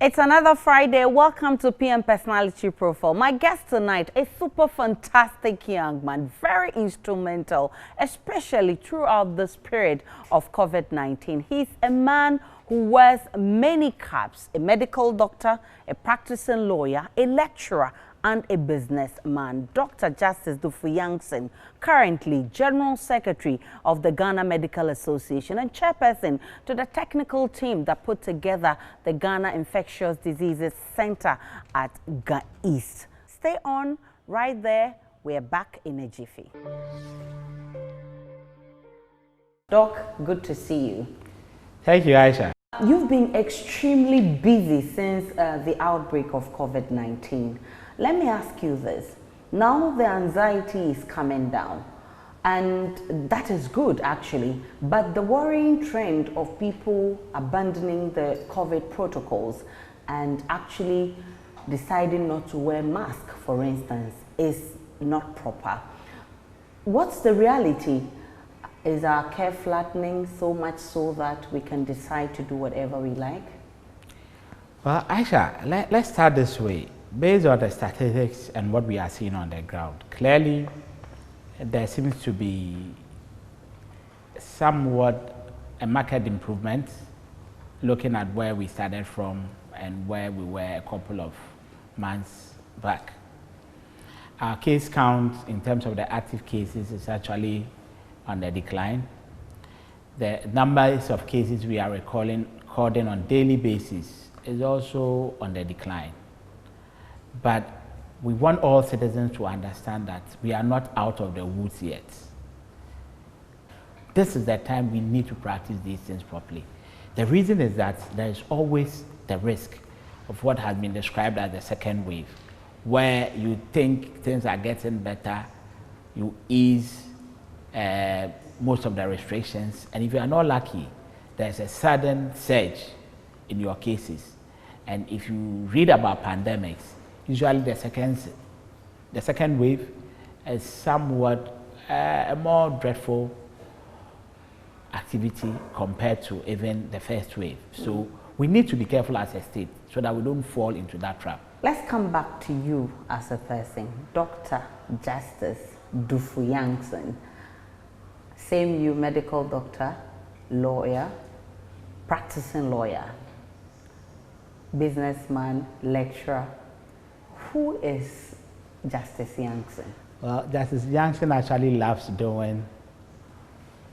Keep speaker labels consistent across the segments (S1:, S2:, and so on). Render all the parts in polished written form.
S1: It's another Friday. Welcome to PM Personality Profile. My guest tonight, a super fantastic young man, very instrumental, especially throughout this period of COVID-19. He's a man who wears many caps: a medical doctor, a practicing lawyer, a lecturer, and a businessman. Dr. Justice Duffu Yankso, currently General Secretary of the Ghana Medical Association and chairperson to the technical team that put together the Ghana Infectious Diseases Center at Ga East. Stay on right there. We're back in a jiffy. Doc, good to see you.
S2: Thank you, Aisha.
S1: You've been extremely busy since the outbreak of COVID-19. Let me ask you this. Now the anxiety is coming down, and that is good actually, but the worrying trend of people abandoning the COVID protocols and actually deciding not to wear masks, for instance, is not proper. What's the reality? Is our care flattening so much so that we can decide to do whatever we like?
S2: Well, Aisha, let's start this way. Based on the statistics and what we are seeing on the ground, clearly there seems to be somewhat a market improvement looking at where we started from and where we were a couple of months back. Our case count in terms of the active cases is actually on the decline. The numbers of cases we are recording on daily basis is also on the decline. But we want all citizens to understand that we are not out of the woods yet. This is the time we need to practice these things properly. The reason is that there is always the risk of what has been described as the second wave, where you think things are getting better, you ease most of the restrictions, and if you are not lucky, there's a sudden surge in your cases. And if you read about pandemics, usually the second wave is somewhat a more dreadful activity compared to even the first wave. So we need to be careful as a state so that we don't fall into that trap.
S1: Let's come back to you as a person, Dr. Justice Duffu Yankso. Same you, medical doctor, lawyer, practicing lawyer, businessman, lecturer. Who is Justice Yankso?
S2: Well, Justice Yankso actually loves doing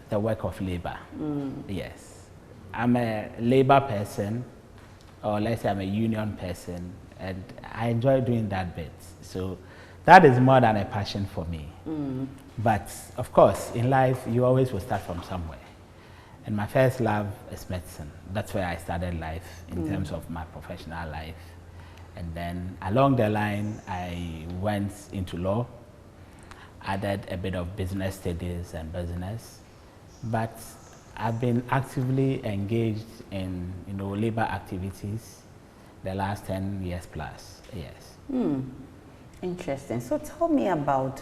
S2: the work of labor. Yes. I'm a labor person, or let's say I'm a union person, and I enjoy doing that bit. So that is more than a passion for me. But of course, in life, you always will start from somewhere. And my first love is medicine. That's where I started life in terms of my professional life. And then along the line, I went into law, added a bit of business studies and business. But I've been actively engaged in labor activities the last 10 years plus, yes.
S1: Interesting. So tell me about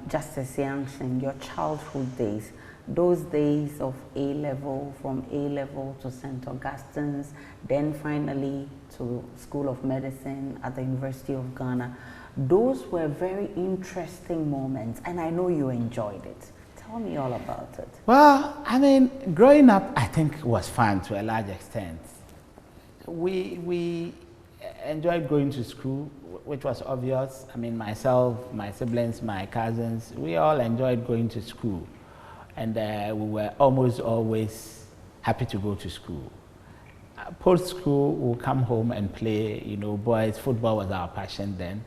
S1: Justice Yankso, your childhood days, those days of A-level, from A-level to St. Augustine's, then finally to School of Medicine at the University of Ghana. Those were very interesting moments, and I know you enjoyed it. Tell me all about it.
S2: Well, I mean, growing up, I think was fun to a large extent. We enjoyed going to school, which was obvious. I mean, myself, my siblings, my cousins, we all enjoyed going to school. And we were almost always happy to go to school. Post-school, we'll come home and play, boys, football was our passion then.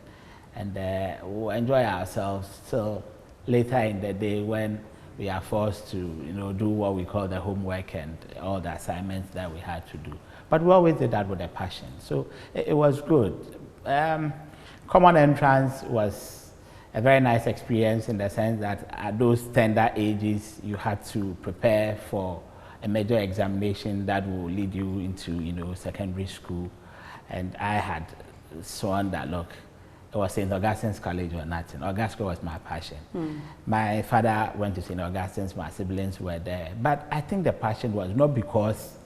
S2: And we'll enjoy ourselves till later in the day when we are forced to, do what we call the homework and all the assignments that we had to do. But we always did that with a passion. So it was good. Common entrance was a very nice experience in the sense that at those tender ages, you had to prepare for a major examination that will lead you into, secondary school. And I had sworn that, look, it was St. Augustine's College or nothing. Augusta was my passion. My father went to St. Augustine's, my siblings were there. But I think the passion was not because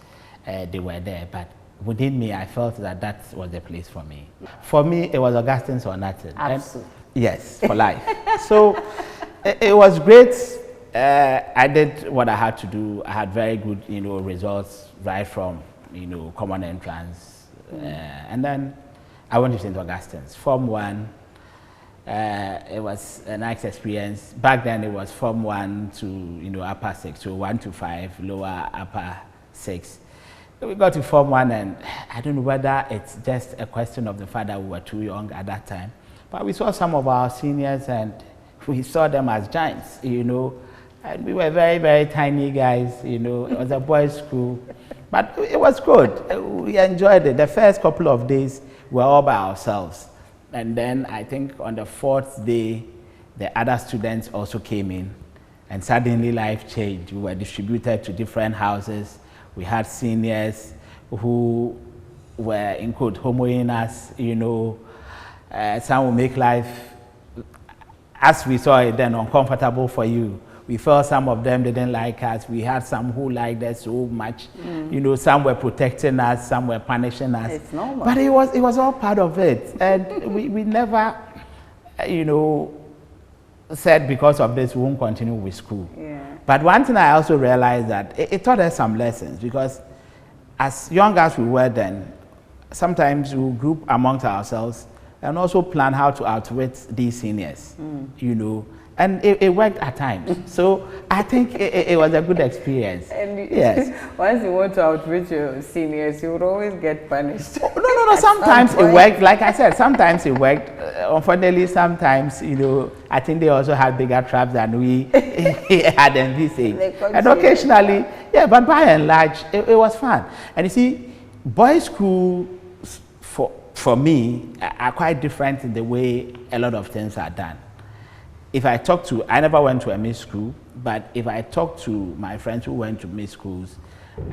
S2: they were there, but within me, I felt that that was the place for me. For me, it was Augustine's or nothing.
S1: Absolutely.
S2: And yes, for life. So it was great. I did what I had to do. I had very good, results right from, common entrance. And then I went to St. Augustine's. Form 1, it was a nice experience. Back then, it was Form 1 to, upper 6. So 1 to 5, lower, upper 6. We got to Form 1, and I don't know whether it's just a question of the fact that we were too young at that time. But we saw some of our seniors, and we saw them as giants, and we were very, very tiny guys, it was a boys' school. But it was good. We enjoyed it. The first couple of days, we were all by ourselves. And then I think on the 4th day, the other students also came in, and suddenly life changed. We were distributed to different houses. We had seniors who were, in quote, homoing us, some will make life, as we saw it then, uncomfortable for you. We felt some of them didn't like us. We had some who liked us so much. Some were protecting us, some were punishing us.
S1: It's normal.
S2: But it was all part of it. And we never, said because of this we won't continue with school.
S1: Yeah.
S2: But one thing I also realized that it taught us some lessons, because as young as we were then, sometimes we group amongst ourselves and also plan how to outwit these seniors, and it worked at times. So I think it was a good experience.
S1: And
S2: yes.
S1: Once you want to outwit your seniors, you would always get punished.
S2: No. Sometimes it worked. Like I said, sometimes it worked. Unfortunately, sometimes, I think they also had bigger traps than we had envisaged. And occasionally, but by and large, it was fun. And you see, boys' school, for me, are quite different in the way a lot of things are done. If I talk to, I never went to a mixed school, but if I talk to my friends who went to mixed schools,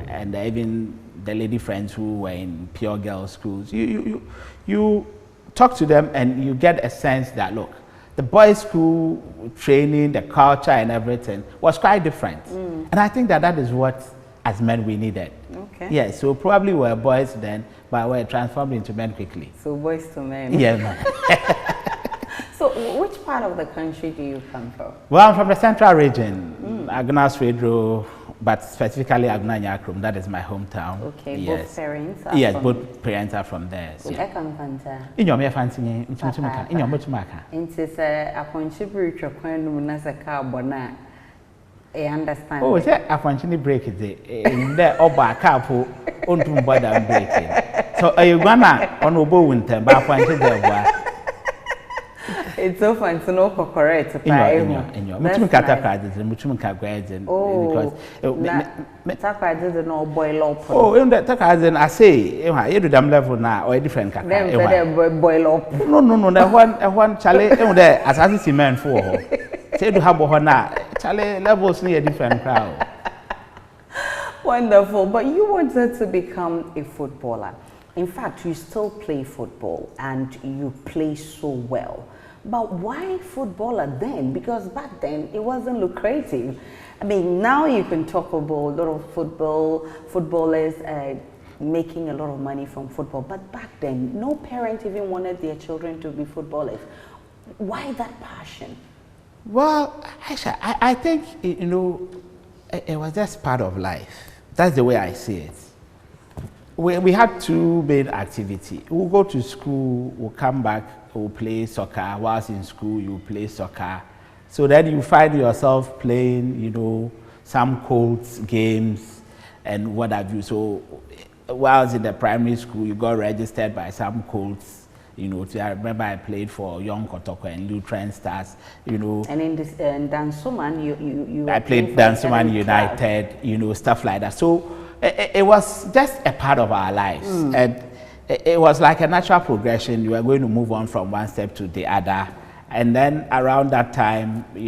S2: and even the lady friends who were in pure girls schools, you talk to them and you get a sense that, look, the boys' school training, the culture and everything was quite different. And I think that is what, as men, we needed.
S1: Okay.
S2: Yeah, so probably we were boys then, but we were transformed into men quickly.
S1: So boys to men.
S2: Yeah, man.
S1: So which part of the country do you come from?
S2: Well, I'm from the central region, Aguna Swedro, but specifically Aguna Nyakrum. That is my hometown.
S1: Okay,
S2: yes.
S1: Both parents are
S2: yes,
S1: from...
S2: both parents are from there. So.
S1: In
S2: your fancy, in your muchmaka.
S1: Into say, upon Chibri Chokwan, Munasaka Bona. I understand.
S2: Oh, is that a functioning break? Is it in there? Or by a couple on to bother breaking. So are you gonna on Obo winter, but functioning
S1: it's so fun to know correct.
S2: In your much cards and much cards and because
S1: Taka didn't know boil up.
S2: Oh, in that cards and I say, you do damn level now or a different car.
S1: Boil up.
S2: No, that one Charlie there as I see man for her. Say to have a Charlie levels near different crowd.
S1: Wonderful, but you wanted to become a footballer. In fact, you still play football and you play so well. But why footballer then? Because back then it wasn't lucrative. I mean, now you can talk about a lot of footballers making a lot of money from football. But back then, no parent even wanted their children to be footballers. Why that passion?
S2: Well, Aisha, I think, it was just part of life. That's the way I see it. We had two main activities. We'll go to school, we'll come back, we'll play soccer. Whilst in school, you play soccer. So then you find yourself playing, some Colts games and what have you. So whilst in the primary school, you got registered by some Colts. I remember I played for Young Kotoko and Lutheran Stars, And in this Dansoman, you I played Dansoman United, stuff like that. So it was just a part of our lives. And it was like a natural progression. You were going to move on from one step to the other. And then around that time, the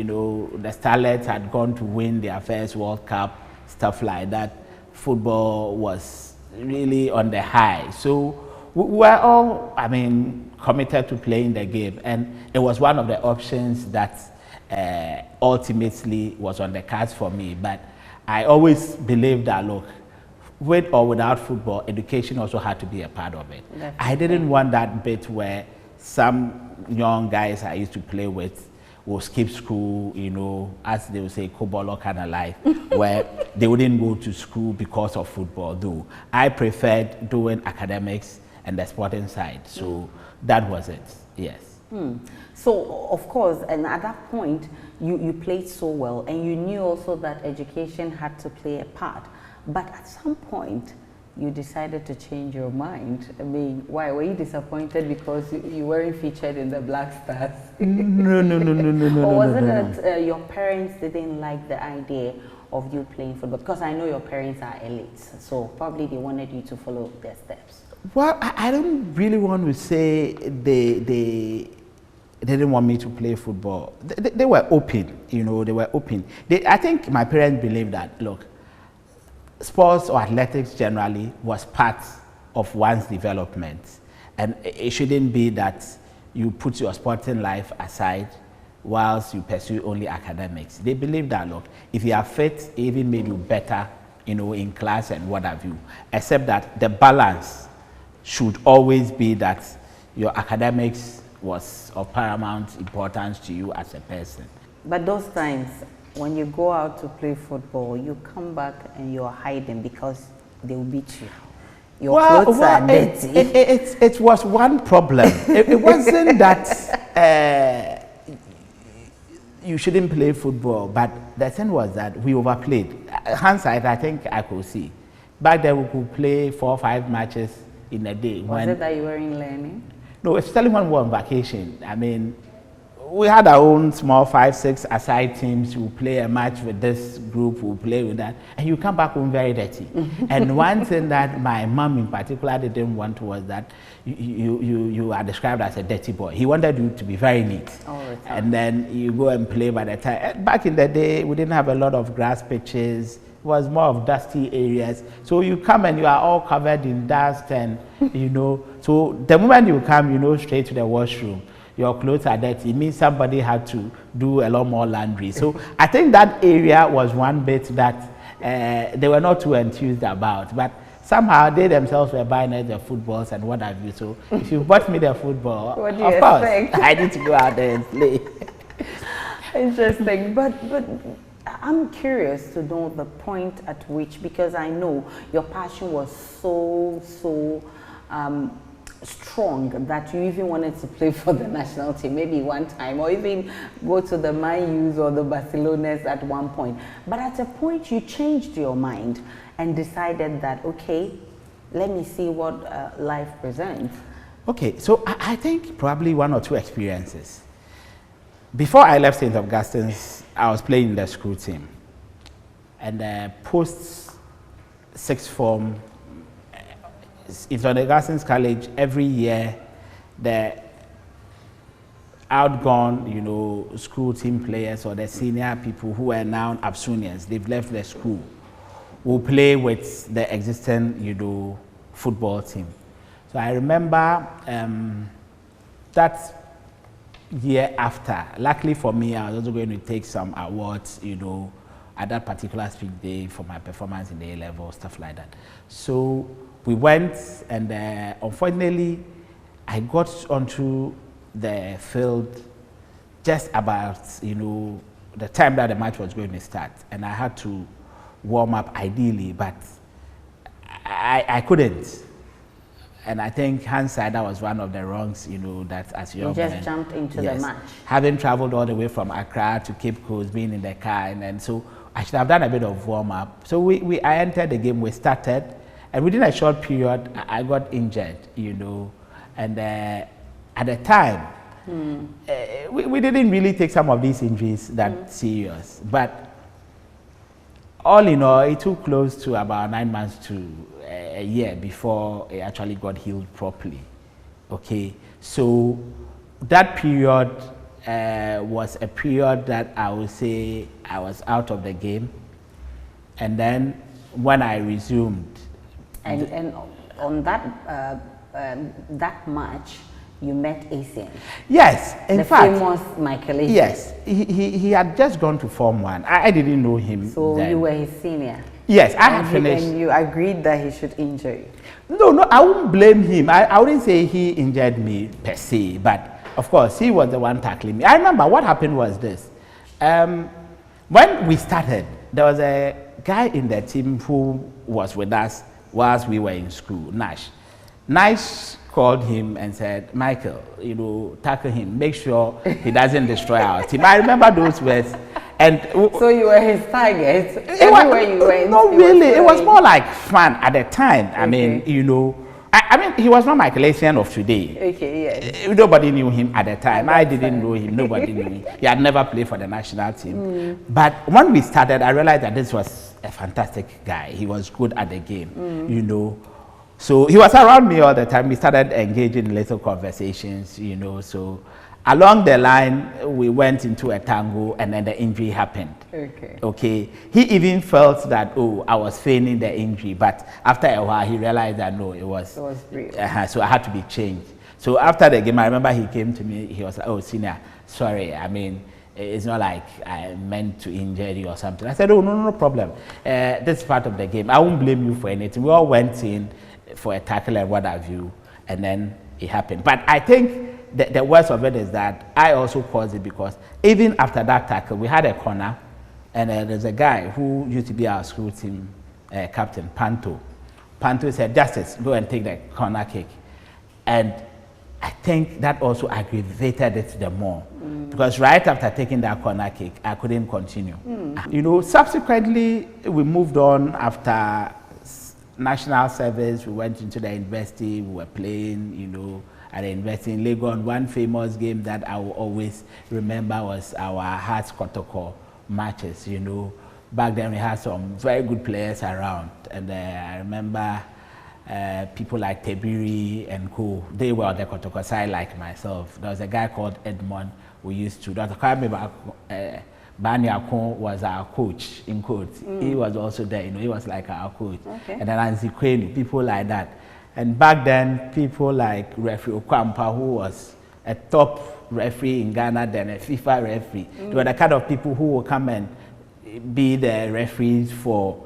S2: Starlets had gone to win their first World Cup, stuff like that. Football was really on the high. So we were all, committed to playing the game. And it was one of the options that ultimately was on the cards for me. But I always believed that, look, with or without football, education also had to be a part of it.
S1: Definitely.
S2: I didn't want that bit where some young guys I used to play with will skip school, you know, as they would say, Kobolo kind of life, where they wouldn't go to school because of football, though. I preferred doing academics and the sporting side, so that was it, yes.
S1: So, of course, and at that point, you played so well, and you knew also that education had to play a part. But at some point, you decided to change your mind. I mean, why? Were you disappointed because you weren't featured in the Black Stars?
S2: No.
S1: Or was it that your parents didn't like the idea of you playing football? Because I know your parents are elites, so probably they wanted you to follow their steps.
S2: Well, I don't really want to say they didn't want me to play football. They were open, you know, they were open. I think my parents believed that, look, sports or athletics generally was part of one's development. And it shouldn't be that you put your sporting life aside whilst you pursue only academics. They believe that, look, if you are fit, it even made you better, you know, in class and what have you. Except that the balance should always be that your academics was of paramount importance to you as a person.
S1: But those times, when you go out to play football, you come back and you're hiding because they will beat you. Your clothes are dirty.
S2: It was one problem. It wasn't that you shouldn't play football, but the thing was that we overplayed. Hindsight, I think I could see. Back then, we could play 4 or 5 matches in a day.
S1: Was it that you weren't learning?
S2: No, especially when we were on vacation. I mean, we had our own small 5, 6 aside teams. We'll play a match with this group, we'll play with that, and you come back home very dirty. And one thing that my mom in particular didn't want was that you are described as a dirty boy. He wanted you to be very neat.
S1: All the time.
S2: And then you go and play by the time. Back in the day, we didn't have a lot of grass pitches. It was more of dusty areas. So you come and you are all covered in dust and, you know, so the moment you come, you know, straight to the washroom. Your clothes are dirty. It means somebody had to do a lot more laundry. So I think that area was one bit that they were not too enthused about. But somehow they themselves were buying the footballs and what have you. So if you bought me the football,
S1: what do
S2: of
S1: you
S2: course,
S1: expect?
S2: I need to go out there and play.
S1: Interesting. But I'm curious to know the point at which, because I know your passion was so strong that you even wanted to play for the national team maybe one time, or even go to the Man U's or the Barcelonas at one point. But at a point you changed your mind and decided that, okay, let me see what life presents. Okay,
S2: so I think probably 1 or 2 experiences. Before I left St. Augustine's, I was playing in the school team. And post 6th form, in St. Augustine's College, every year, the outgone, you know, school team players or the senior people who are now Absunians, they've left the school, will play with the existing, you know, football team. So I remember that year after, luckily for me, I was also going to take some awards, you know, at that particular speech day for my performance in the A-level, stuff like that. So we went, and unfortunately, I got onto the field just about, you know, the time that the match was going to start, and I had to warm up ideally, but I couldn't. And I think hindsight, that was one of the wrongs, you know, that as young men.
S1: You just jumped into the match.
S2: Having traveled all the way from Accra to Cape Coast, being in the car, and so I should have done a bit of warm up. So I entered the game, we started, and within a short period, I got injured, you know, and at the time, we didn't really take some of these injuries that serious, but all in all, it took close to about 9 months to a year before it actually got healed properly. Okay, so that period was a period that I would say I was out of the game, and then when I resumed,
S1: and on that that match, you met Asian.
S2: Yes, in fact.
S1: The famous Michael Asian.
S2: Yes, he had just gone to Form 1. I didn't know him
S1: So
S2: then.
S1: you were his senior?
S2: Yes, I had finished.
S1: And you agreed that he should injure you?
S2: No, I wouldn't blame him. I wouldn't say he injured me per se, but of course, he was the one tackling me. I remember what happened was this. When we started, there was a guy in the team who was with us whilst we were in school, Nash. Nash called him and said, Michael, you know, tackle him, make sure he doesn't destroy our team. I remember those words. And
S1: so you were his target everywhere you went?
S2: No, really. It was more like fun at the time. I mean, you know, I mean, he was not Michael Asian of today.
S1: Okay, yes.
S2: Nobody knew him at the time. I didn't know him. Nobody knew him. He had never played for the national team. But when we started, I realized that this was a fantastic guy. He was good at the game, you know. So he was around me all the time. We started engaging in little conversations, you know. So along the line, we went into a tango, and then the injury happened. Okay. He even felt that, oh, I was feigning the injury, but after a while, he realized that no, it was real. So I had to be changed. So after the game, I remember he came to me. He was like, oh, senior, sorry. I mean, it's not like I meant to injure you or something. I said, oh, no problem. This is part of the game. I won't blame you for anything. We all went in for a tackle and what have you, and then it happened. But I think the worst of it is that I also caused it, because even after that tackle, we had a corner, and there's a guy who used to be our school team captain, Panto. Panto said, Justice, go and take the corner kick. And I think that also aggravated it the more, because right after taking that corner kick, I couldn't continue. You know, subsequently, we moved on after national service. We went into the university. We were playing, you know, at the university in Legon. One famous game that I will always remember was our Hearts Kotoko matches, you know. Back then we had some very good players around, and I remember people like Tebiri and Co. They were on the Kotoko side like myself. There was a guy called Edmond we used to. Dr. Kwame Banyakon was our coach in quotes. He was also there, you know, he was like our coach. And then Anzi Kwenu, people like that. And back then, people like referee Okwampa, who was a top referee in Ghana, then a FIFA referee. They were the kind of people who would come and be the referees for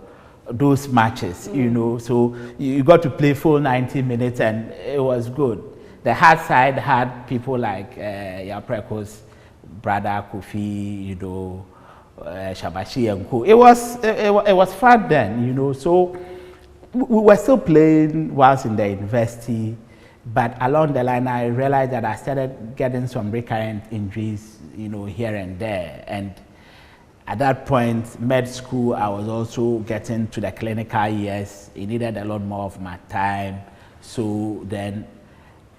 S2: those matches, you know. So you got to play full 90 minutes, and it was good. The hard side had people like Yapreko's brother Kofi, you know, Shabashi and Co. It was fun then, you know. So we were still playing whilst in the university, but along the line I realized that I started getting some recurrent injuries, you know, here and there. And at that point, med school, I was also getting to the clinical years. It needed a lot more of my time. So then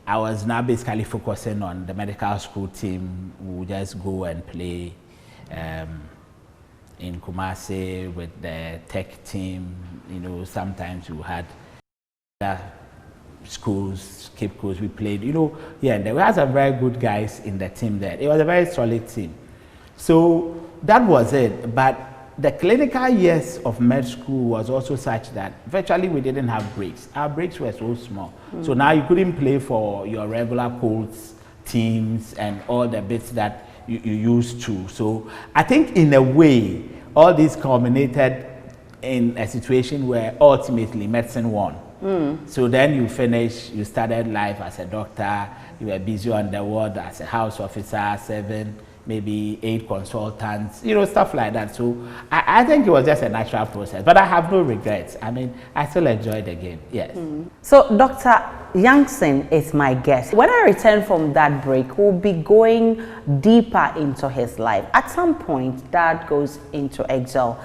S2: I was now basically focusing on the medical school team. We would just go and play in Kumasi with the tech team. You know, sometimes we had other schools, Cape Coast, we played, you know, yeah, and there were some very good guys in the team there. It was a very solid team. So that was it. But the clinical years of med school was also such that virtually we didn't have breaks. Our breaks were so small. So now you couldn't play for your regular Colts teams and all the bits that you used to. So I think in a way, all this culminated in a situation where ultimately medicine won. So then you finished, you started life as a doctor, you were busy on the ward as a house officer, 7, maybe 8 consultants, you know, stuff like that. So I think it was just a natural process, but I have no regrets. I mean, I still enjoy the game, yes.
S1: So Dr. Yankso is my guest. When I return from that break, we'll be going deeper into his life. At some point, Dad goes into exile.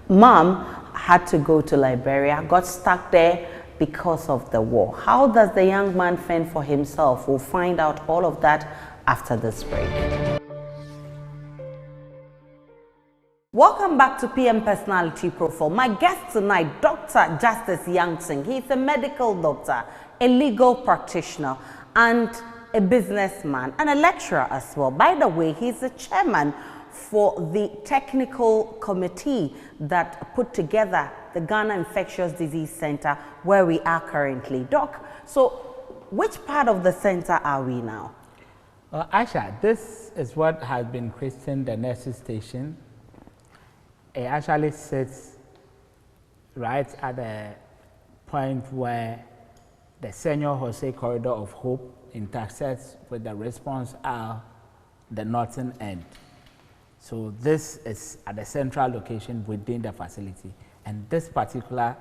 S1: Mom had to go to Liberia, got stuck there because of the war. How does the young man fend for himself? We'll find out all of that after this break. Welcome back to PM Personality Profile. My guest tonight, Dr. Justice Yankso. He's a medical doctor, a legal practitioner, and a businessman, and a lecturer as well. By the way, he's the chairman for the technical committee that put together the Ghana Infectious Disease Center, where we are currently. Doc, so Which part of the center are we now?
S2: Aisha, this is what has been christened the nurses station. It actually sits right at the point where the Senior Jose Corridor of Hope intersects with the response aisle, the northern end. So this is at the central location within the facility. And this particular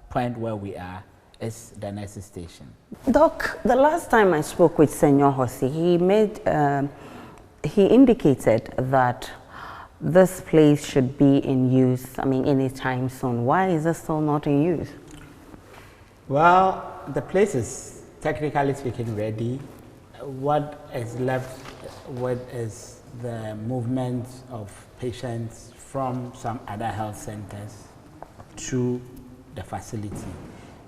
S2: point where we are is the nurses station.
S1: Doc, the last time I spoke with Senor Jose, he indicated that this place should be in use, anytime soon. Why is it still not in use?
S2: Well, the place is technically speaking ready. What is left with is the movement of patients from some other health centers to the facility.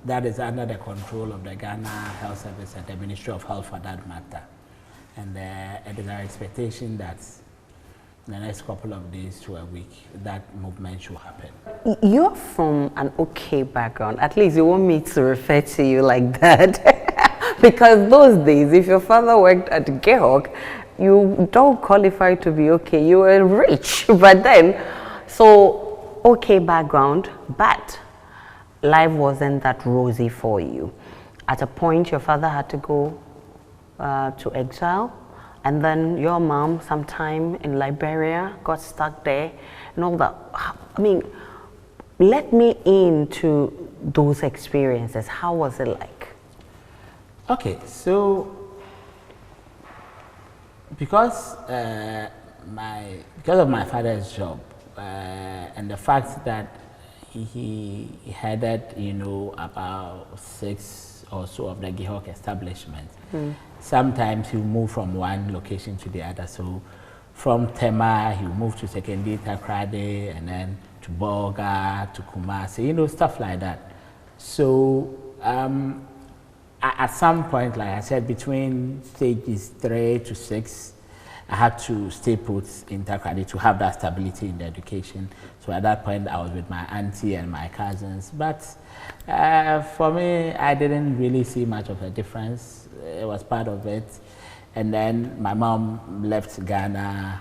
S2: That is under the control of the Ghana Health Service and the Ministry of Health for that matter. And it is our expectation that in the next couple of days to a week, that movement should happen.
S1: You're from an okay background. At least you want me to refer to you like that. Because those days, if your father worked at Gehog, you don't qualify to be okay. You were rich. But then, so okay background, but life wasn't that rosy for you. At a point, your father had to go to exile, and then your mom, sometime in Liberia, got stuck there, and all that. Let me into those experiences. How was it like?
S2: Okay, so because of my father's job and the fact that he headed, about 6 or so of the Gihok establishments. Sometimes he'll move from one location to the other. So from Tema, he'll move to Sekendi, Takrade, and then to Bolga, to Kumasi, stuff like that. So at some point, like I said, between stages 3 to 6, I had to stay put in Takrade to have that stability in the education. So at that point, I was with my auntie and my cousins. But for me, I didn't really see much of a difference. It was part of it. And then my mom left Ghana,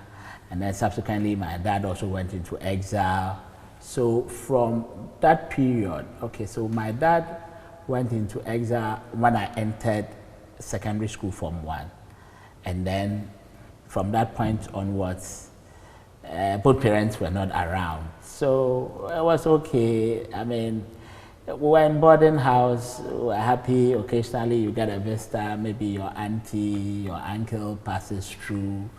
S2: and then subsequently my dad also went into exile. So from that period, okay, so my dad went into exile when I entered secondary school Form 1. And then from that point onwards, both parents were not around. So it was okay. We were in boarding house, we were happy. Occasionally you get a visitor, maybe your auntie, your uncle passes through.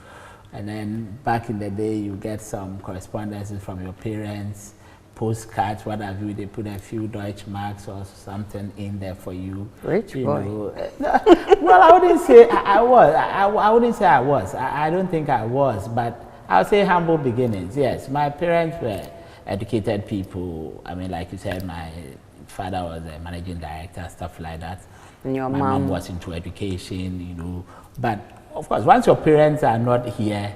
S2: And then back in the day, you get some correspondences from your parents, postcards, what have you, they put a few Deutsch marks or something in there for you.
S1: Rich boy.
S2: Well, I wouldn't say I was. I wouldn't say I was. I don't think I was, but I would say humble beginnings. Yes, my parents were educated people. Like you said, my father was a managing director, stuff like that.
S1: And your
S2: my mom was into education, But of course, once your parents are not here,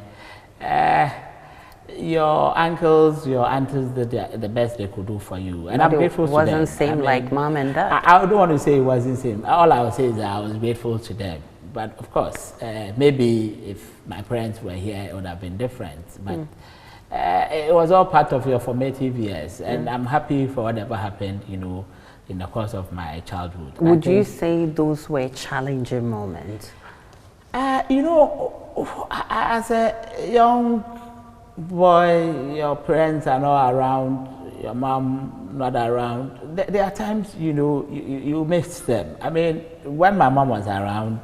S2: your uncles, your aunties did the best they could do for you. And I'm grateful to them.
S1: It wasn't same like mom and dad.
S2: I don't want to say it wasn't same. All I would say is that I was grateful to them. But of course, maybe if my parents were here, it would have been different. But it was all part of your formative years. And I'm happy for whatever happened, in the course of my childhood.
S1: Would you say those were challenging moments?
S2: As a young boy, your parents are not around, your mom not around. There are times, you miss them. When my mom was around,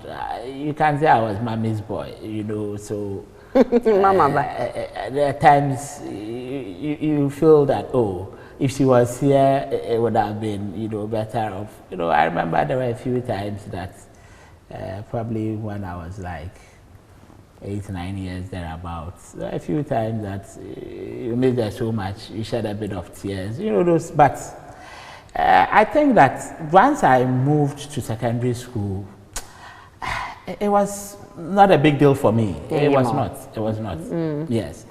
S2: you can say I was mommy's boy, so
S1: Mama,
S2: there are times you feel that, oh, if she was here, it would have been, better off. I remember there were a few times that probably when I was like 8, 9 years thereabouts, there were a few times that you missed her so much, you shed a bit of tears, those. But I think that once I moved to secondary school, it was not a big deal for me. It was not. Yes.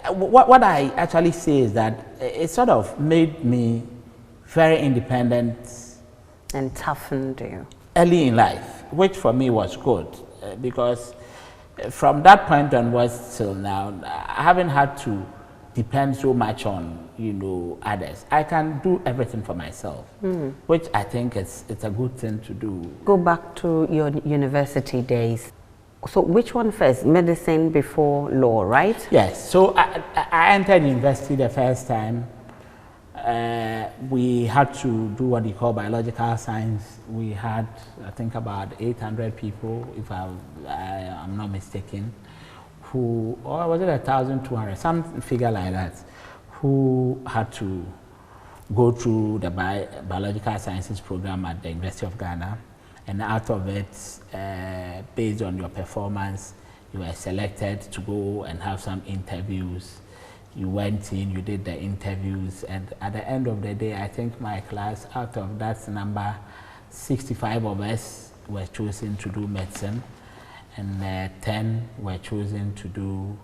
S2: What I actually say is that it sort of made me very independent.
S1: And toughened you.
S2: early in life, which for me was good because from that point onwards till now, I haven't had to depend so much on, you know, others. I can do everything for myself, which I think it's a good thing to do.
S1: Go back to your university days. So which one first? Medicine before law, right?
S2: Yes. So I entered university the first time. We had to do what you call biological science. We had, I think, about 800 people, if I'm not mistaken, who, or was it 1,200, some figure like that, who had to go through the biological sciences program at the University of Ghana. And out of it, based on your performance, you were selected to go and have some interviews. You went in, you did the interviews, and at the end of the day, I think my class, out of that number, 65 of us were chosen to do medicine, and 10 were chosen to do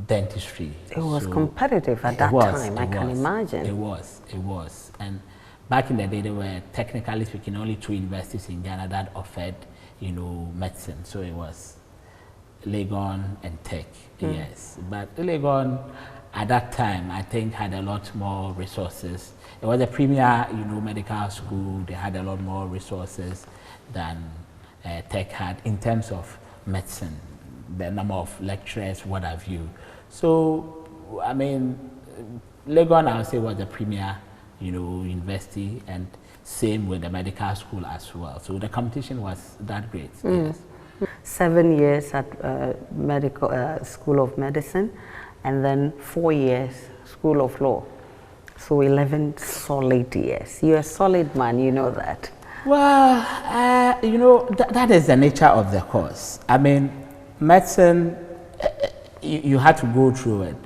S2: dentistry.
S1: It was competitive at that time, I can imagine.
S2: It was. And back in the day, there were, technically speaking, only 2 universities in Ghana that offered, you know, medicine. So it was Legon and Tech, yes. But Legon, at that time, I think had a lot more resources. It was a premier, you know, medical school. They had a lot more resources than Tech had in terms of medicine, the number of lecturers, what have you. So, I mean, Legon, I would say, was the premier, you know, university, and same with the medical school as well. So the competition was that great, yes.
S1: 7 years at medical School of Medicine, and then 4 years School of Law. So 11 solid years. You're a solid man, you know that.
S2: Well, you know, that is the nature of the course. I mean, medicine, you had to go through it.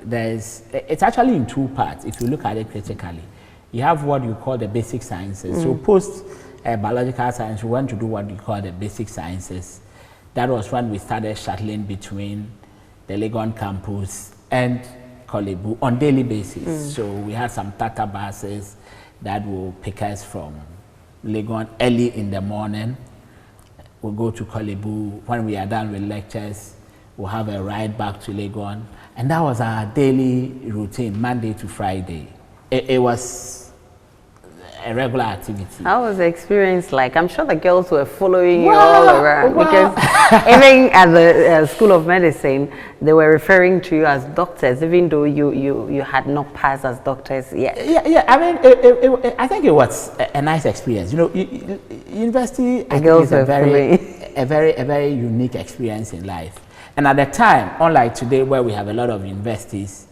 S2: It's actually in 2 parts, if you look at it critically. You have what you call the basic sciences. So post biological science, you want to do what you call the basic sciences. That was when we started shuttling between the Legon campus and Korle Bu on daily basis. So we had some Tata buses that will pick us from Legon early in the morning. We'll go to Korle Bu. When we are done with lectures, we'll have a ride back to Legon. And that was our daily routine, Monday to Friday. It was a regular activity.
S1: How was the experience like? I'm sure the girls were following you all around because even at the School of Medicine, they were referring to you as doctors, even though you had not passed as doctors yet.
S2: Yeah. I mean, I think it was a nice experience. You know, university, I think, is a very unique experience in life. And at the time, unlike today, where we have a lot of universities,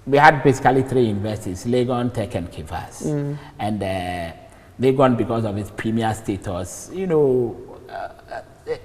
S2: we had basically 3 universities, Legon, Tech, and Kivas. And Legon, because of its premier status, you know,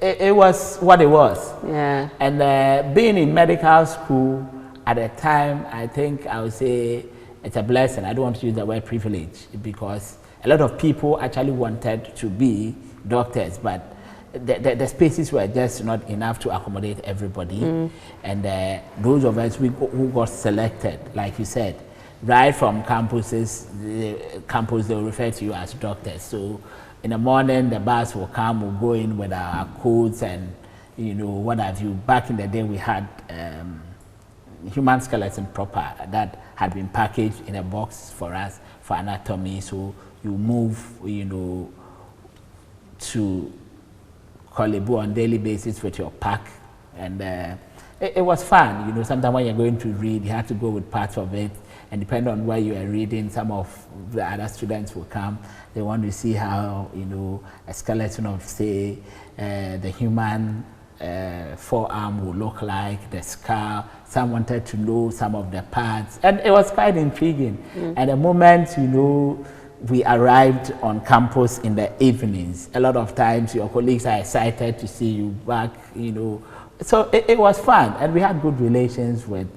S2: it was what it was.
S1: Yeah.
S2: And being in medical school at the time, I think I would say it's a blessing. I don't want to use the word privilege, because a lot of people actually wanted to be doctors, but the spaces were just not enough to accommodate everybody. And those of us who got selected, like you said, right from campuses, they will refer to you as doctors. So in the morning, the bus will come, we'll go in with our coats and, you know, what have you. Back in the day, we had human skeleton proper that had been packaged in a box for us for anatomy. So you move, you know, to Korle Bu on daily basis with your pack, and it was fun. You know, sometimes when you're going to read, you have to go with parts of it, and depending on where you are reading, some of the other students will come. They want to see how, you know, a skeleton of, say, the human forearm will look like, the skull. Some wanted to know some of the parts, and it was quite intriguing. And the moment, you know, we arrived on campus in the evenings, a lot of times your colleagues are excited to see you back, you know. So it was fun, and we had good relations with,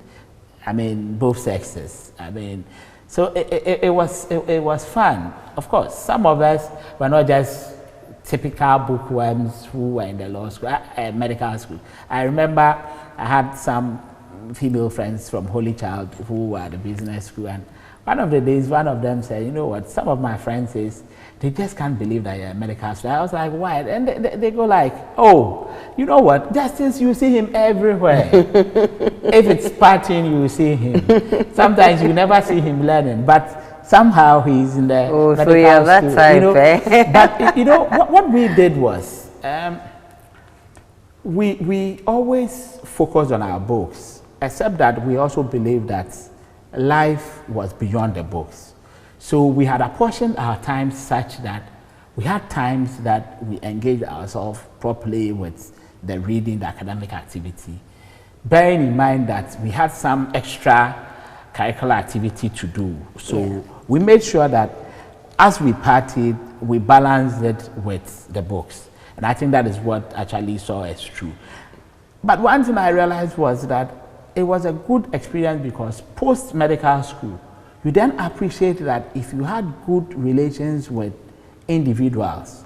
S2: I mean, both sexes. I mean, so it was fun. Of course, some of us were not just typical bookworms who were in the law school, medical school. I remember I had some female friends from Holy Child who were at the business school, and one of the days, one of them said, you know what, some of my friends says, they just can't believe that you're a medical student. I was like, why? And they go like, oh, you know what, Justice, you see him everywhere. If it's partying, you will see him. Sometimes you never see him learning, but somehow he's in the medical
S1: so yeah, that
S2: school.
S1: type,
S2: You know,
S1: eh?
S2: but you know, what we did was, we always focused on our books, except that we also believed that life was beyond the books. So we had apportioned our time such that we had times that we engaged ourselves properly with the reading, the academic activity, bearing in mind that we had some extra curricular activity to do. So we made sure that as we partied, we balanced it with the books. And I think that is what actually saw us through. But one thing I realized was that it was a good experience because post-medical school, you then appreciate that if you had good relations with individuals,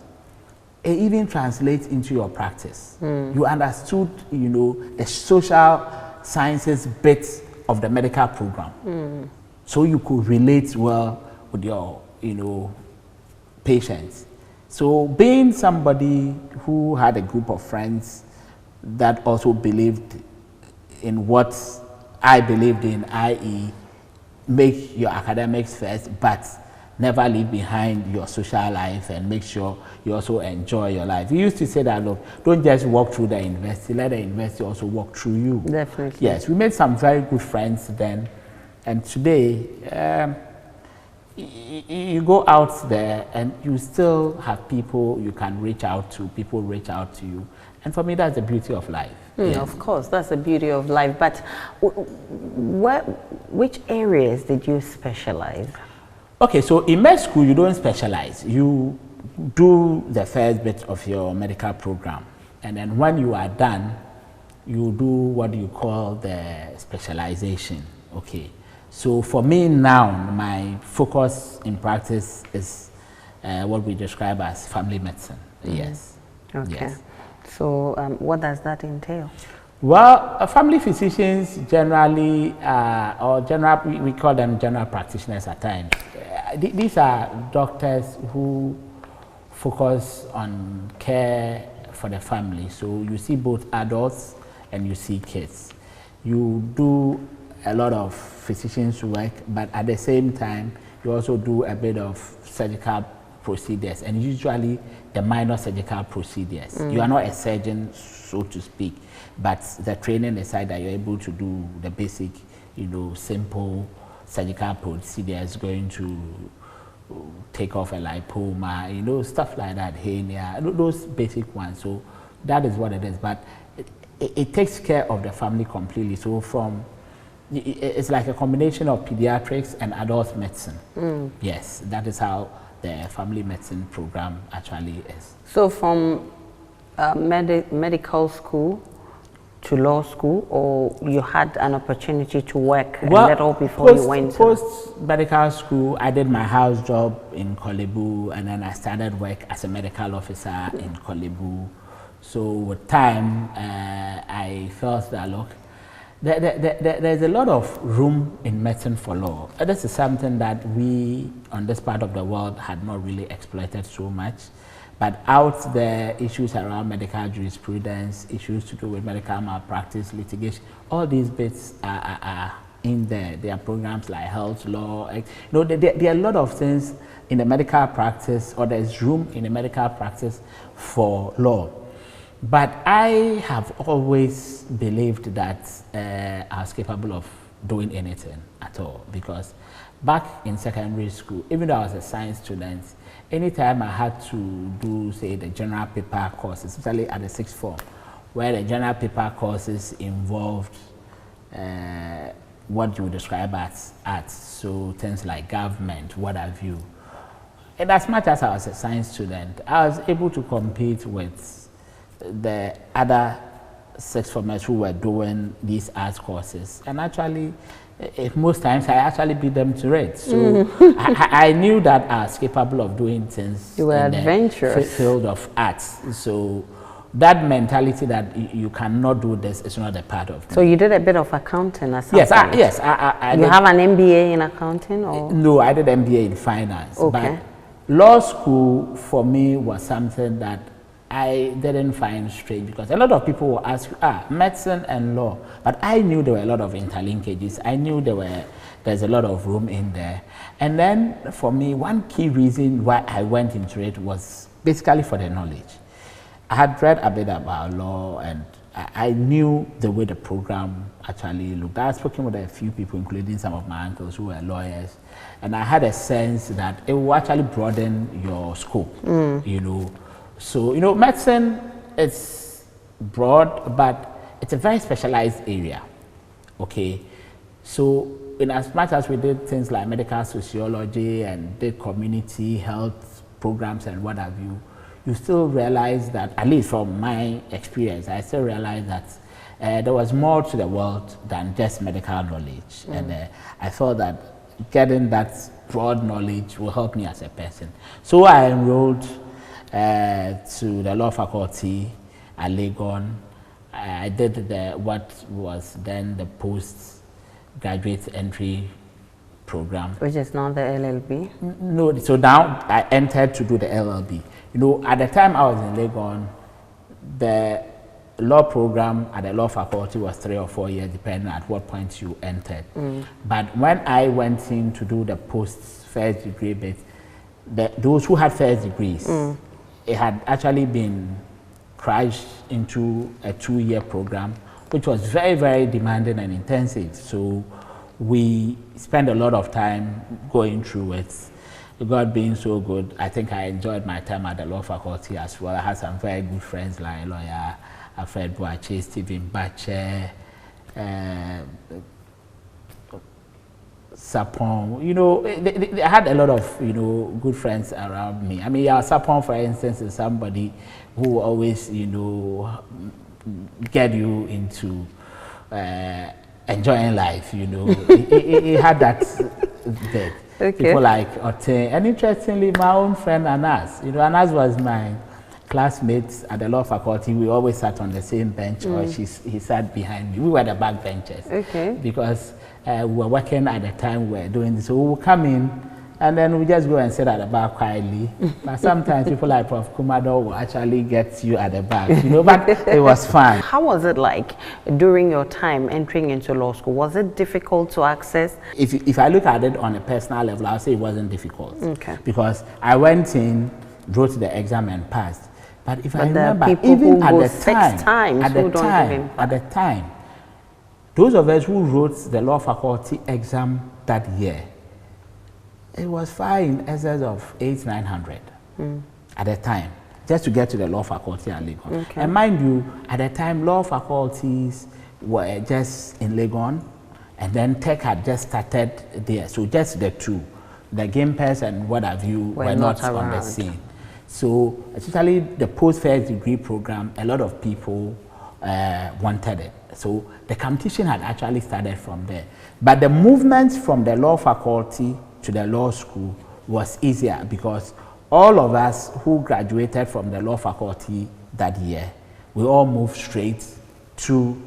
S2: it even translates into your practice. You understood, you know, the social sciences bits of the medical program. So you could relate well with your, you know, patients. So being somebody who had a group of friends that also believed in what I believed in, i.e. make your academics first, but never leave behind your social life and make sure you also enjoy your life. We used to say that, look, don't just walk through the university, let the university also walk through you.
S1: Definitely.
S2: Yes, we made some very good friends then, and today, you go out there and you still have people you can reach out to, people reach out to you. And for me, that's the beauty of life. Yes.
S1: Of course, that's the beauty of life. But which areas did you specialize?
S2: Okay, so in med school, you don't specialize. You do the first bit of your medical program. And then when you are done, you do what you call the specialization. Okay. So for me now, my focus in practice is what we describe as family medicine. Yes.
S1: Okay.
S2: Yes.
S1: So what does that entail?
S2: Well, family physicians generally, we call them general practitioners at times. These are doctors who focus on care for the family. So you see both adults and you see kids. You do a lot of physicians work, but at the same time, you also do a bit of surgical procedures, and usually the minor surgical procedures. You are not a surgeon, so to speak, but the training aside that you're able to do the basic, you know, simple surgical procedures, going to take off a lipoma, you know, stuff like that, hernia, those basic ones. So that is what it is, but it takes care of the family completely. So it's like a combination of pediatrics and adult medicine. Yes, that is how the family medicine program actually is. So
S1: from medical school to law school, or you had an opportunity to work a little before you went to?
S2: Post-medical school, I did my house job in Kolebu, and then I started work as a medical officer in Kolebu. So with time, I felt that, look, there's a lot of room in medicine for law. This is something that we, on this part of the world, had not really exploited so much. But out there, issues around medical jurisprudence, issues to do with medical malpractice, litigation, all these bits are in there. There are programs like health law. You know, there are a lot of things in the medical practice, or there's room in the medical practice for law. But I have always believed that I was capable of doing anything at all, because back in secondary school, even though I was a science student, anytime I had to do, say, the general paper courses, especially at the sixth form, where the general paper courses involved what you would describe as arts, so things like government, what have you. And as much as I was a science student, I was able to compete with the other sixth formers who were doing these arts courses. And actually, most times I actually beat them to it. So I knew that I was capable of doing things
S1: you were
S2: in
S1: adventurous.
S2: the field of arts. So that mentality that you cannot do this is not a part of me.
S1: So you did a bit of accounting as
S2: Yes,
S1: well?
S2: Yes.
S1: You have an MBA in accounting? Or?
S2: No, I did MBA in finance.
S1: Okay.
S2: But law school for me was something that I didn't find strange, because a lot of people will ask, medicine and law. But I knew there were a lot of interlinkages. I knew there's a lot of room in there. And then for me, one key reason why I went into it was basically for the knowledge. I had read a bit about law, and I knew the way the program actually looked. I had spoken with a few people, including some of my uncles who were lawyers, and I had a sense that it will actually broaden your scope, you know. So, you know, medicine is broad, but it's a very specialized area, okay? So, in as much as we did things like medical sociology and did community health programs and what have you, you still realize that, at least from my experience, I still realize that there was more to the world than just medical knowledge. And I thought that getting that broad knowledge will help me as a person. So I enrolled to the law faculty at Legon. I did what was then the postgraduate entry program.
S1: Which is now the LLB?
S2: No, so now I entered to do the LLB. You know, at the time I was in Legon, the law program at the law faculty was 3 or 4 years, depending at what point you entered. But when I went in to do the post-first degree bit, those who had first degrees, it had actually been crashed into a 2-year program, which was very, very demanding and intensive. So we spent a lot of time going through it. God being so good, I think I enjoyed my time at the law faculty as well. I had some very good friends like lawyer Alfred Boache, Stephen Bache, Sapon. You know, I had a lot of, you know, good friends around me. I mean, Sapon, for instance, is somebody who always, you know, get you into enjoying life, you know. he had that bit. Okay. People like Ote, and interestingly, my own friend Anas. You know, Anas was my classmate at the law faculty. We always sat on the same bench, or he sat behind me. We were the back benches. Okay. Because we were working at the time we were doing this. So we would come in, and then we just go and sit at the back quietly. But sometimes people like Prof. Kumado will actually get you at the back, you know, but it was fun.
S1: How was it like during your time entering into law school? Was it difficult to access?
S2: If I look at it on a personal level, I'll say it wasn't difficult.
S1: Okay.
S2: Because I went in, wrote the exam and passed. But if I remember, even at the time, those of us who wrote the law faculty exam that year, it was fine in excess of 800-900 at the time, just to get to the law faculty at Legon. Okay. And mind you, at the time, law faculties were just in Legon, and then tech had just started there. So just the two, the Gimpers and what have you, were not on the scene. So especially the post-first degree program, a lot of people wanted it. So the competition had actually started from there. But the movement from the law faculty to the law school was easier, because all of us who graduated from the law faculty that year, we all moved straight to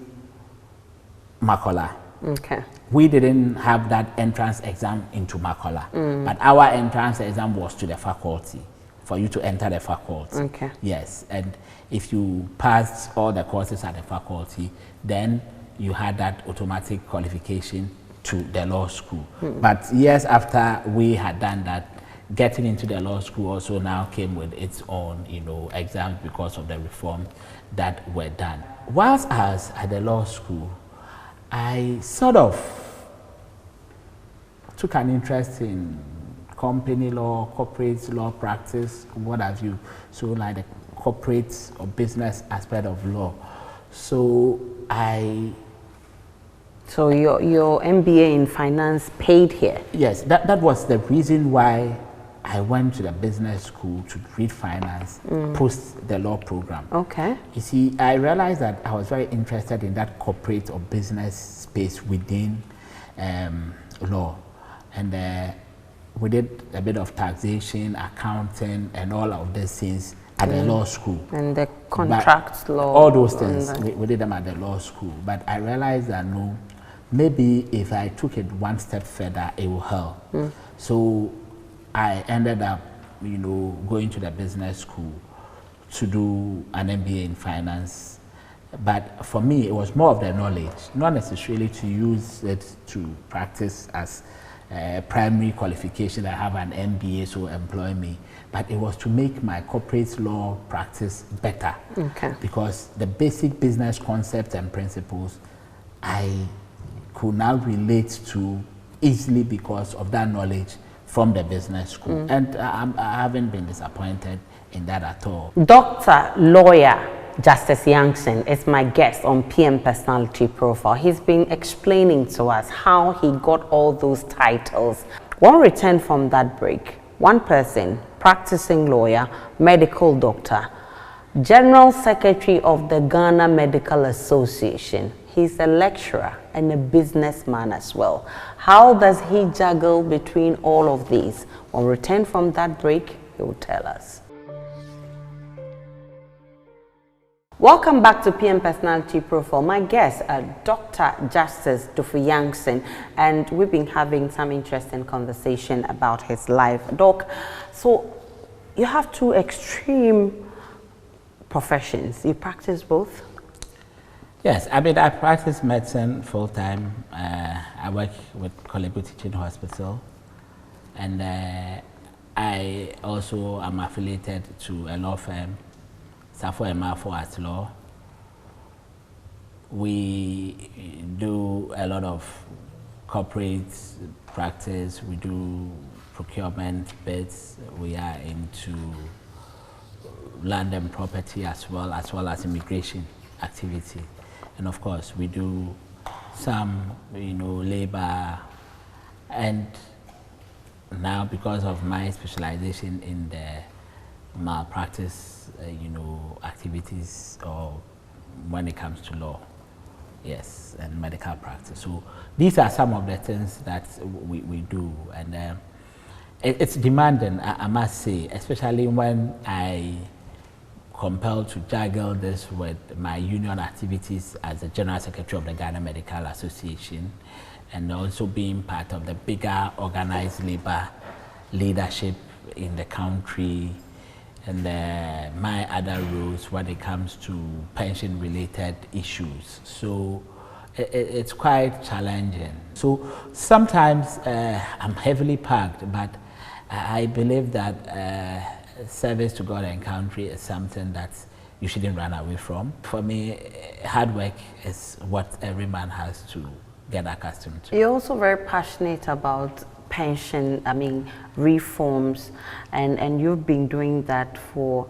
S2: Makola. Okay. We didn't have that entrance exam into Makola, but our entrance exam was to the faculty, for you to enter the faculty. Okay. Yes, and if you passed all the courses at the faculty, then you had that automatic qualification to the law school. But years after we had done that, getting into the law school also now came with its own, you know, exams because of the reforms that were done. Whilst I was at the law school, I sort of took an interest in company law, corporate law practice, what have you. So like the corporate or business aspect of law. So your MBA in finance paid here? Yes, that was the reason why I went to the business school to read finance post the law program. Okay. You see, I realized that I was very interested in that corporate or business space within law. And we did a bit of taxation, accounting, and all of these things at the law school.
S1: And the contract law.
S2: All those things, we did them at the law school. But I realized that no, maybe if I took it one step further, it will help. So I ended up, you know, going to the business school to do an MBA in finance. But for me, it was more of the knowledge, not necessarily to use it to practice as a primary qualification. I have an MBA, so employ me. But it was to make my corporate law practice better.
S1: Okay.
S2: Because the basic business concepts and principles, I could now relate to easily because of that knowledge from the business school. And I haven't been disappointed in that at all.
S1: Dr. Lawyer Justice Yankso is my guest on PM Personality Profile. He's been explaining to us how he got all those titles. When we return from that break, one person, practicing lawyer, medical doctor, General Secretary of the Ghana Medical Association. He's a lecturer and a businessman as well. How does he juggle between all of these? When we return from that break, he will tell us. Welcome back to PM Personality Profile. My guest, Dr. Justice Duffu Yankso, and we've been having some interesting conversation about his life. Doc, so you have two extreme professions. You practice both?
S2: Yes, I mean, I practice medicine full-time. I work with Kolego Teaching Hospital, and I also am affiliated to a law firm, Safo Emafo at Law. We do a lot of corporate practice. We do procurement bids. We are into land and property as well as immigration activity. And of course, we do some, you know, labor, and now because of my specialization in the malpractice, you know, activities, or when it comes to law, yes, and medical practice. So these are some of the things that we do, and it's demanding, I must say, especially when I compelled to juggle this with my union activities as the General Secretary of the Ghana Medical Association, and also being part of the bigger organized labor leadership in the country, and my other roles when it comes to pension related issues. So it's quite challenging. So sometimes I'm heavily packed, but I believe that service to God and country is something that you shouldn't run away from. For me, hard work is what every man has to get accustomed to.
S1: You're also very passionate about pension, reforms, and you've been doing that for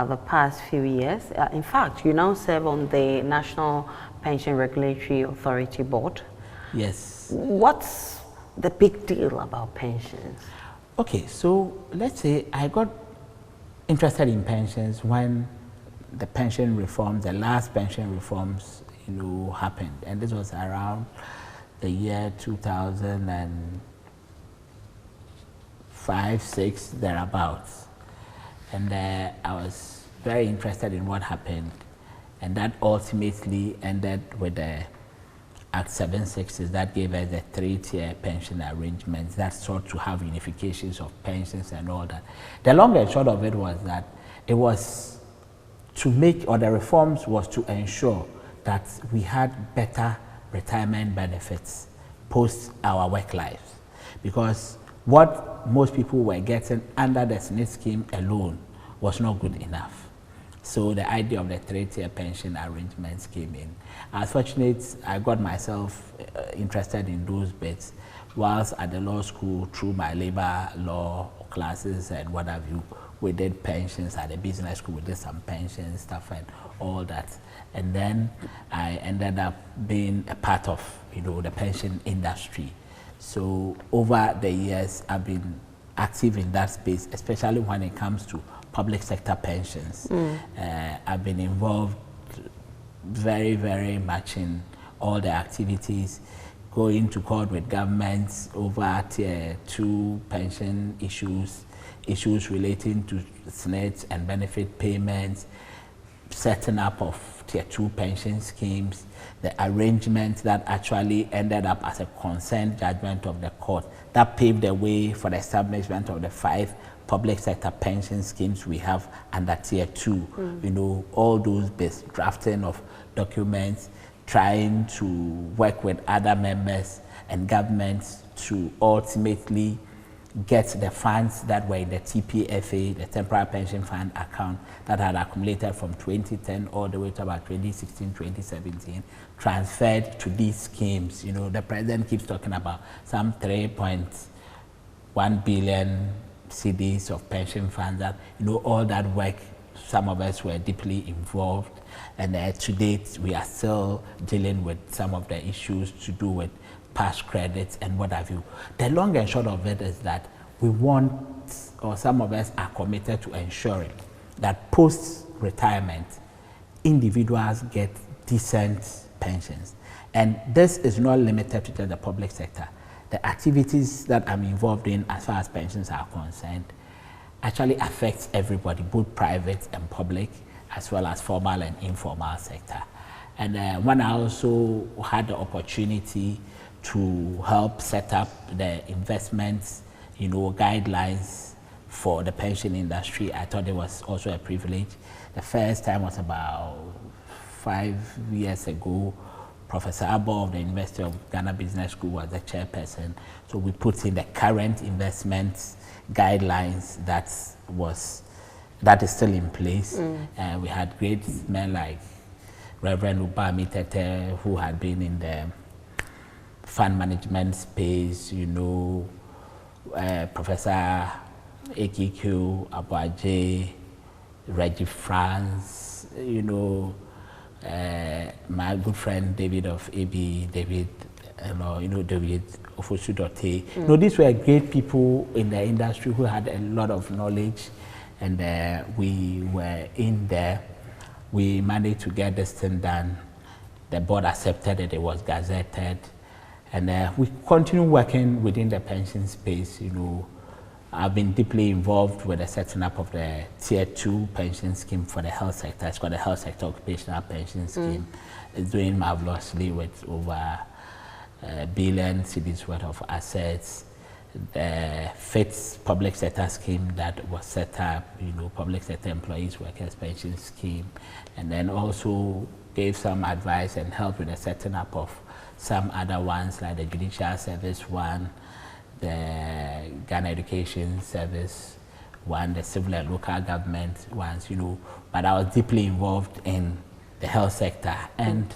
S1: the past few years. In fact, you now serve on the National Pension Regulatory Authority Board.
S2: Yes.
S1: What's the big deal about pensions?
S2: Okay, so let's say I got interested in pensions when the pension reforms, the last pension reforms, you know, happened, and this was around the year 2005, 6, thereabouts, and I was very interested in what happened, and that ultimately ended with the Act 760 that gave us the 3-tier pension arrangements that sought to have unifications of pensions and all that. The long and short of it was that it was to make, or the reforms was to ensure that we had better retirement benefits post our work lives, because what most people were getting under the SNIT scheme alone was not good enough. So the idea of the 3-tier pension arrangements came in. I was fortunate, I got myself interested in those bits whilst at the law school through my labor law classes and what have you. We did pensions at the business school, we did some pension stuff and all that. And then I ended up being a part of, you know, the pension industry. So over the years, I've been active in that space, especially when it comes to public sector pensions. I've been involved very, very much in all the activities going to court with governments over tier 2 pension issues relating to SNITs and benefit payments, setting up of tier 2 pension schemes, the arrangement that actually ended up as a consent judgment of the court that paved the way for the establishment of the 5 public sector pension schemes we have under tier 2. You know, all those best drafting of documents, trying to work with other members and governments to ultimately get the funds that were in the TPFA, the Temporary Pension Fund account that had accumulated from 2010 all the way to about 2016, 2017, transferred to these schemes. You know, the president keeps talking about some 3.1 billion CDs of pension funds that, you know, all that work, some of us were deeply involved, and to date we are still dealing with some of the issues to do with past credits and what have you. The long and short of it is that we want, or some of us are committed to ensuring that post-retirement individuals get decent pensions. And this is not limited to just the public sector. The activities that I'm involved in as far as pensions are concerned actually affects everybody, both private and public, as well as formal and informal sector. And when I also had the opportunity to help set up the investments, you know, guidelines for the pension industry, I thought it was also a privilege. The first time was about 5 years ago. Professor Abo of the University of Ghana Business School was the chairperson. So we put in the current investment guidelines that is still in place. We had great men like Reverend Ubami Tete, who had been in the fund management space, you know, Professor Ekiku Abuaje, Reggie France, you know, my good friend David of AB, David Ofosudote. You know, these were great people in the industry who had a lot of knowledge, and we were in there. We managed to get this thing done. The board accepted it, it was gazetted, and we continue working within the pension space. You know, I've been deeply involved with the setting up of the tier 2 pension scheme for the health sector. It's called the Health Sector Occupational Pension Scheme. It's doing marvelously with over $1 billion cedis worth of assets. The FITS public sector scheme that was set up, you know, public sector employees workers pension scheme, and then also gave some advice and help with the setting up of some other ones like the Judicial Service one, the Ghana Education Service one, the civil and local government ones, you know. But I was deeply involved in the health sector and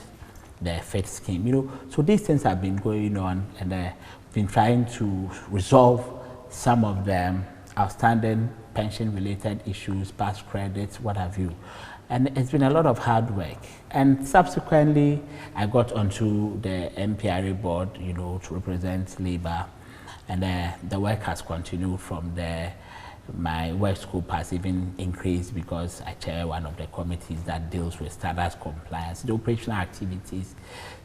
S2: the FIT scheme, you know. So these things have been going on, and been trying to resolve some of the outstanding pension-related issues, past credits, what have you. And it's been a lot of hard work. And subsequently, I got onto the MPRA board, you know, to represent Labour. And the work has continued from there. My work scope has even increased because I chair one of the committees that deals with standards compliance, the operational activities.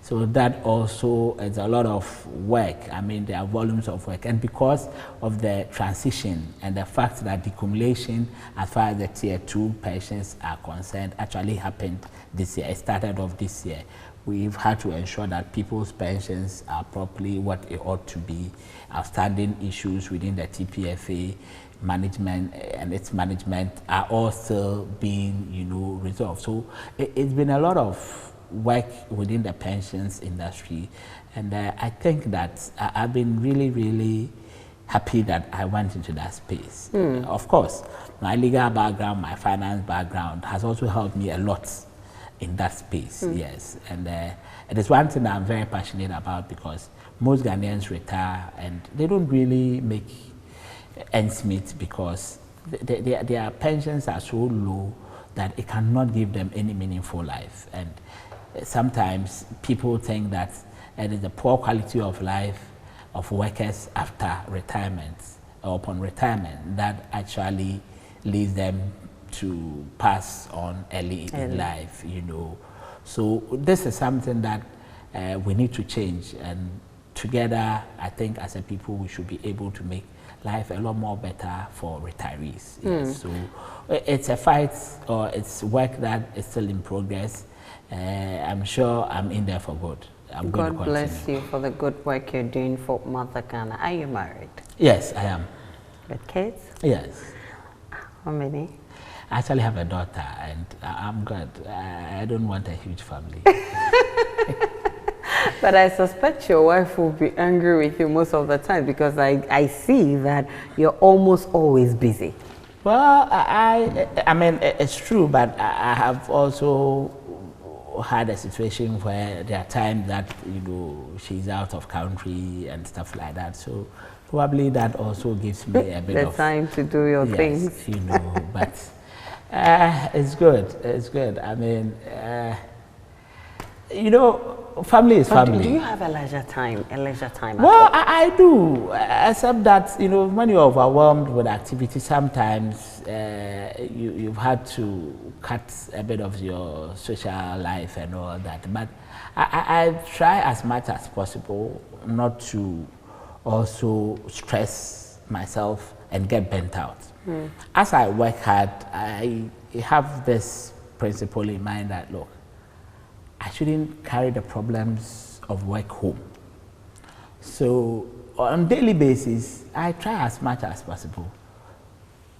S2: So that also is a lot of work. I mean, there are volumes of work. And because of the transition and the fact that decumulation, as far as the tier 2 pensions are concerned, actually happened this year. It started off this year. We've had to ensure that people's pensions are properly what it ought to be. Outstanding issues within the TPFA management and its management are all still being, you know, resolved. So it's been a lot of work within the pensions industry, and I think that I've been really, really happy that I went into that space. Of course, my legal background, my finance background has also helped me a lot in that space, yes. And it is one thing that I'm very passionate about, because most Ghanaians retire and they don't really make ends meet because their pensions are so low that it cannot give them any meaningful life. And sometimes people think that it is the poor quality of life of workers after retirement or upon retirement that actually leads them to pass on early in life, you know. So this is something that we need to change, and together, I think as a people, we should be able to make life a lot more better for retirees. Yes. So it's a fight, or it's work that is still in progress. I'm sure I'm in there for good.
S1: God bless you for the good work you're doing for Mother Ghana. Are you married?
S2: Yes, I am.
S1: With kids?
S2: Yes.
S1: How many?
S2: I actually have a daughter, and I'm good. I don't want a huge family.
S1: But I suspect your wife will be angry with you most of the time, because I see that you're almost always busy.
S2: Well, I mean, it's true, but I have also had a situation where there are times that, you know, she's out of country and stuff like that. So probably that also gives me a bit of
S1: time to do your things.
S2: You know, but it's good. It's good. I mean, you know, family is family.
S1: Do you have a leisure time?
S2: Well, I do, except that, you know, when you're overwhelmed with activity, sometimes you've had to cut a bit of your social life and all that. But I try as much as possible not to also stress myself and get burnt out. As I work hard, I have this principle in mind that, look, I shouldn't carry the problems of work home. So on a daily basis, I try as much as possible,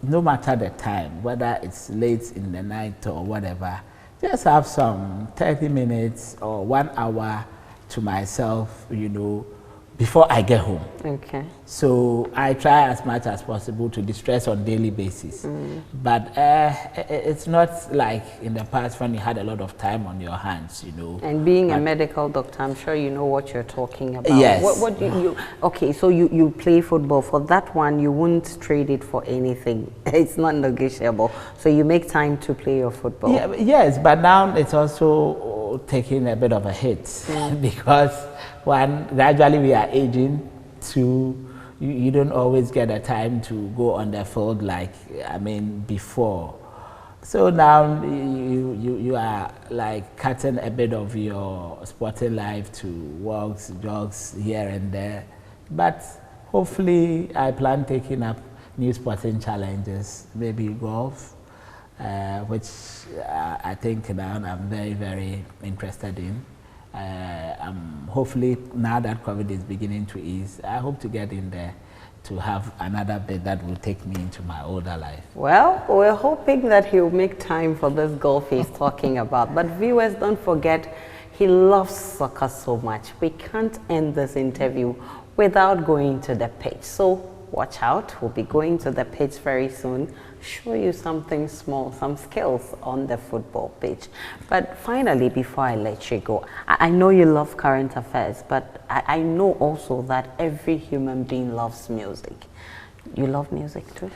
S2: no matter the time, whether it's late in the night or whatever, just have some 30 minutes or 1 hour to myself, you know, before I get home.
S1: Okay.
S2: So I try as much as possible to distress on a daily basis. But it's not like in the past when you had a lot of time on your hands, you know.
S1: And being a medical doctor, I'm sure you know what you're talking about.
S2: Yes.
S1: What do you okay, so you play football. For that one, you wouldn't trade it for anything. It's not negotiable. So you make time to play your football.
S2: Yeah, yes, but now it's also taking a bit of a hit because one, gradually we are aging. Two, you don't always get the time to go on the field like, I mean, before. So now you are like cutting a bit of your sporting life to walks, jogs here and there. But hopefully I plan taking up new sporting challenges, maybe golf, which I think now I'm very, very interested in. Hopefully now that COVID is beginning to ease, I hope to get in there to have another bit that will take me into my older life.
S1: Well, we're hoping that he'll make time for this golf he's talking about. But viewers, don't forget, he loves soccer so much. We can't end this interview without going to the pitch. So watch out, we'll be going to the pitch very soon, show you something small, some skills on the football pitch. But finally, before I let you go, I know you love current affairs, but I know also that every human being loves music. You love music too?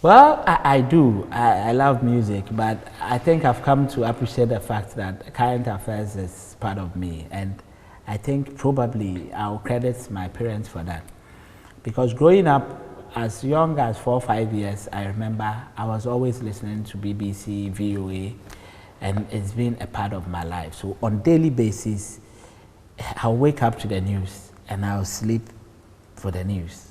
S2: Well, I do. I love music, but I think I've come to appreciate the fact that current affairs is part of me, and I think probably I'll credit my parents for that. Because growing up, as young as 4 or 5 years, I remember I was always listening to BBC, VOA, and it's been a part of my life. So on a daily basis, I'll wake up to the news and I'll sleep for the news.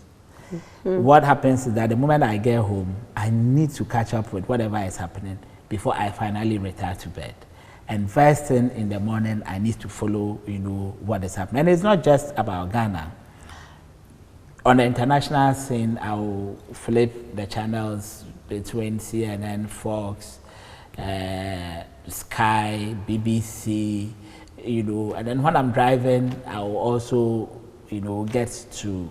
S2: What happens is that the moment I get home, I need to catch up with whatever is happening before I finally retire to bed. And first thing in the morning, I need to follow, you know, what is happening. And it's not just about Ghana. On the international scene, I'll flip the channels between CNN, Fox, Sky, BBC, you know, and then when I'm driving, I'll also, you know, get to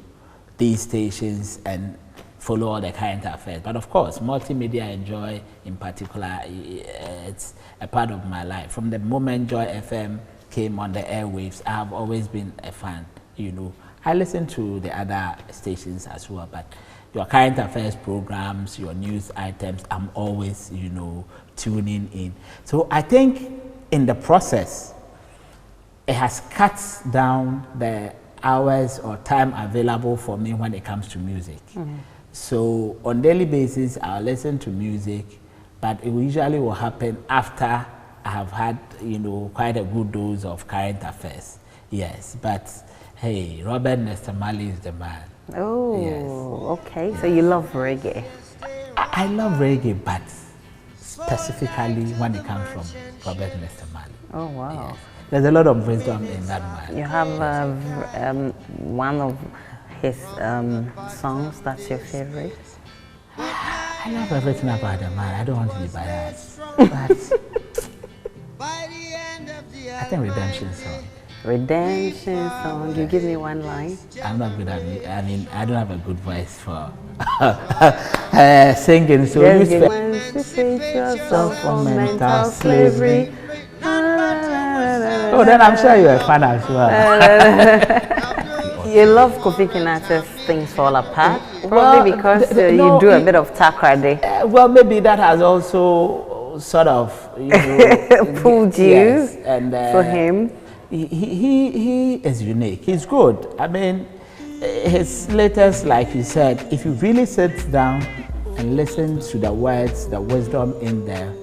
S2: these stations and follow all the current affairs. But of course, multimedia and Joy in particular, it's a part of my life. From the moment Joy FM came on the airwaves, I have always been a fan, you know. I listen to the other stations as well, but your current affairs programs, your news items, I'm always, you know, tuning in. So I think in the process, it has cut down the hours or time available for me when it comes to music. So on a daily basis, I'll listen to music, but it usually will happen after I have had, you know, quite a good dose of current affairs. Yes, but Hey, Robert Nesta Marley is the man.
S1: Oh,
S2: yes.
S1: Okay. So you love reggae?
S2: I love reggae, but specifically when it comes from Robert Nesta Marley.
S1: Oh, wow.
S2: Yes. There's a lot of wisdom in that man.
S1: You have one of his songs that's your favorite?
S2: I love everything about the man. I don't want to be biased. But I think Redemption Song.
S1: Redemption Song. You give me one line.
S2: I'm not good at it. I mean, I don't have a good voice for singing. So
S1: Yes,
S2: you
S1: emancipate yourself from mental slavery.
S2: Oh, then I'm sure you're a fan as well.
S1: You love Kofi Kinata's Things Fall Apart? Probably because you do a bit of takrade.
S2: Well, maybe that has also sort of
S1: pulled you.
S2: Yes, and
S1: for him.
S2: He is unique. He's good. I mean, his latest, like you said, if you really sit down and listen to the words, the wisdom in there,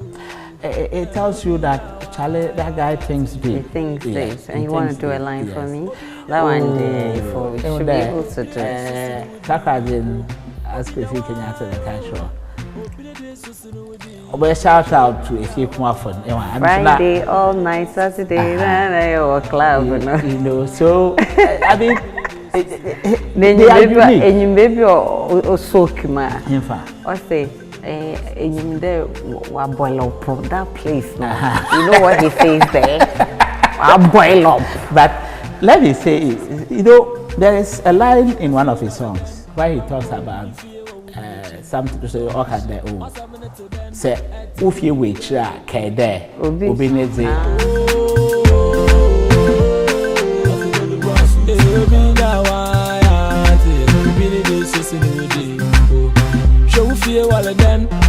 S2: it tells you that Charlie, that guy thinks big.
S1: He thinks big. And
S2: he
S1: you want to do a line for me? That one day, we should be able to do it.
S2: Takrajin, as Kofi Kenyatta, the Kanshaw. Shout out to if you come up for
S1: Friday all night, Saturday, or club,
S2: you know. So I mean,
S1: then you baby or soak ma.
S2: In fact,
S1: or say, in there, boil up that place now. You know what he says there? I boil up.
S2: But let me say, you know, there is a line in one of his songs where he talks about something to say, okay, there, say, if you wait, there, Obi Neze.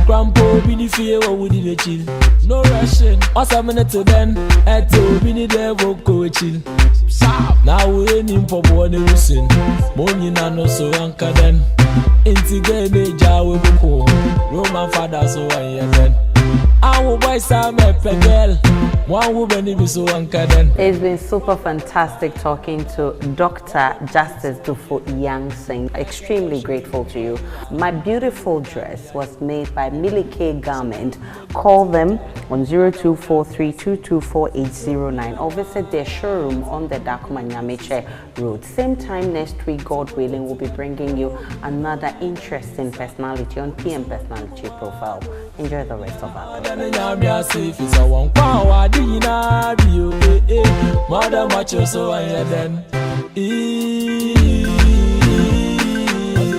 S3: Grandpa be fear what would you chill? No rushing, or 7 minutes to then, at 2 minutes there will go chill. Now we're in for one listen. Money no so anchor then. Intigate major will be cool. Roman father so I then. I will buy some girl. One woman be so anchor then.
S1: It's been super fantastic talking to Dr. Justice Duffu Yankso. Extremely grateful to you. My beautiful dress was made by Millie K Garment. Call them on 0243224809 or visit their showroom on the Dakuma Nyameche Road. Same time next week, God willing, we'll be bringing you another interesting personality on PM Personality Profile. Enjoy the rest of our day.
S3: Mother, much so I then.